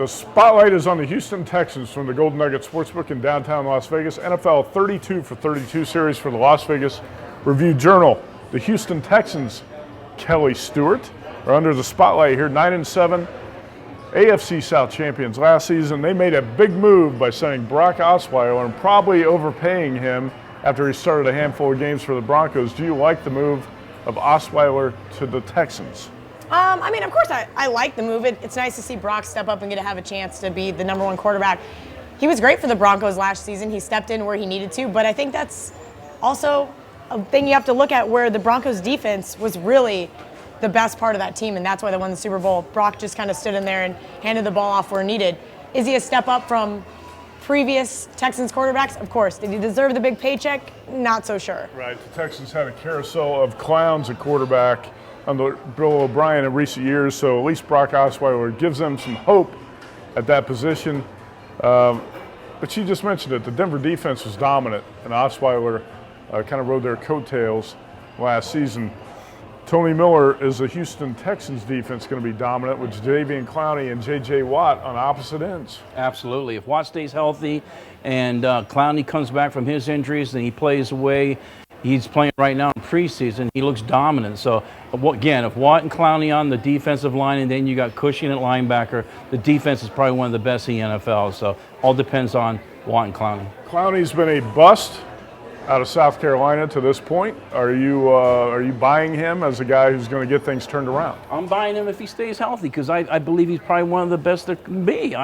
The spotlight is on the Houston Texans from the Golden Nugget Sportsbook in downtown Las Vegas. NFL 32 for 32 series for the Las Vegas Review-Journal. The Houston Texans, Kelly Stewart, are under the spotlight here, 9-7. AFC South Champions last season. They made a big move by signing Brock Osweiler and probably overpaying him after he started a handful of games for the Broncos. Do you like the move of Osweiler to the Texans? I mean, of course, I like the move. It's nice to see Brock step up and get to have a chance to be the #1 quarterback. He was great for the Broncos last season. He stepped in where he needed to, but I think that's also a thing you have to look at, where the Broncos defense was really the best part of that team, and that's why they won the Super Bowl. Brock just kind of stood in there and handed the ball off where needed. Is he a step up from previous Texans quarterbacks? Of course. Did he deserve the big paycheck? Not so sure. Right. The Texans had a carousel of clowns at quarterback under Bill O'Brien in recent years, so at least Brock Osweiler gives them some hope at that position. But you just mentioned it. The Denver defense was dominant, and Osweiler kind of rode their coattails last season. Tony Miller, is the Houston Texans defense going to be dominant with Jadeveon Clowney and J.J. Watt on opposite ends? Absolutely. If Watt stays healthy and Clowney comes back from his injuries and he plays the way he's playing right now in preseason, he looks dominant. So, again, if Watt and Clowney on the defensive line and then you got Cushing at linebacker, the defense is probably one of the best in the NFL. So, all depends on Watt and Clowney. Clowney's been a bust out of South Carolina to this point. Are you buying him as a guy who's going to get things turned around? I'm buying him if he stays healthy, because I believe he's probably one of the best there can be.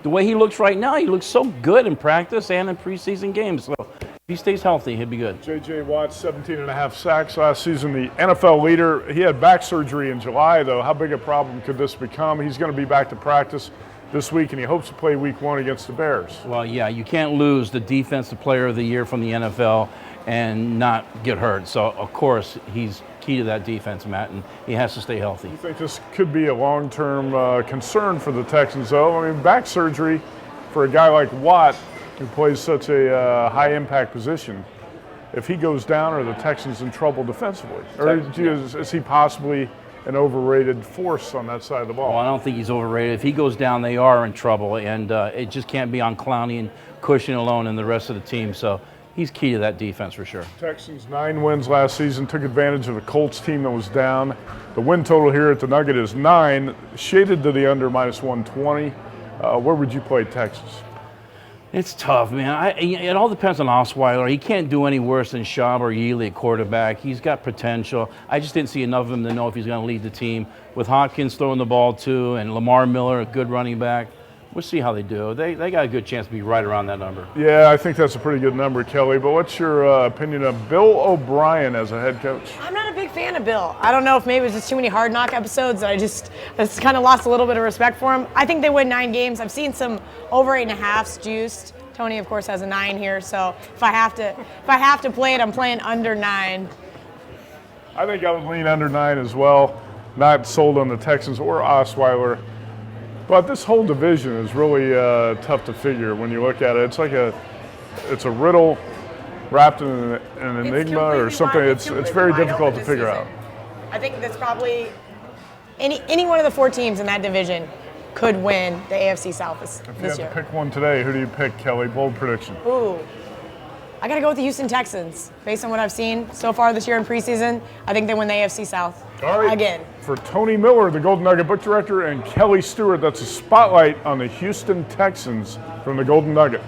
The way he looks right now, he looks so good in practice and in preseason games. So if he stays healthy, he'll be good. J.J. Watt, 17.5 sacks last season, the NFL leader. He had back surgery in July, though. How big a problem could this become? He's going to be back to practice this week, and he hopes to play week 1 against the Bears. Well, yeah, you can't lose the Defensive Player of the Year from the NFL and not get hurt. So, of course, he's key to that defense, Matt, and he has to stay healthy. You think this could be a long-term concern for the Texans, though? I mean, back surgery for a guy like Watt, who plays such a high-impact position, if he goes down, are the Texans in trouble defensively? Or is he possibly an overrated force on that side of the ball? Well, I don't think he's overrated. If he goes down, they are in trouble, and it just can't be on Clowney and Cushing alone and the rest of the team. So he's key to that defense for sure. Texans 9 wins last season, took advantage of a Colts team that was down. The win total here at the Nugget is 9, shaded to the under -120. Where would you play Texas? It's tough, man. It all depends on Osweiler. He can't do any worse than Schaub or Yealy at quarterback. He's got potential. I just didn't see enough of him to know if he's going to lead the team. With Hopkins throwing the ball too, and Lamar Miller, a good running back, we'll see how they do. They got a good chance to be right around that number. Yeah, I think that's a pretty good number, Kelly. But what's your opinion of Bill O'Brien as a head coach? I'm not a big fan of Bill. I don't know if maybe it was just too many Hard Knock episodes. I just kind of lost a little bit of respect for him. I think they win 9 games. I've seen some over 8.5s juiced. Tony, of course, has a 9 here, so if I have to play it, I'm playing under 9. I think I would lean under 9 as well. Not sold on the Texans or Osweiler. But this whole division is really tough to figure when you look at it. It's a riddle wrapped in an enigma or something. It's very difficult to figure out. I think that's probably any one of the 4 teams in that division could win the AFC South this year. If you had to pick one today, who do you pick, Kelly? Bold prediction. Ooh. I got to go with the Houston Texans. Based on what I've seen so far this year in preseason, I think they win the AFC South again. For Tony Miller, the Golden Nugget book director, and Kelly Stewart, that's a spotlight on the Houston Texans from the Golden Nugget.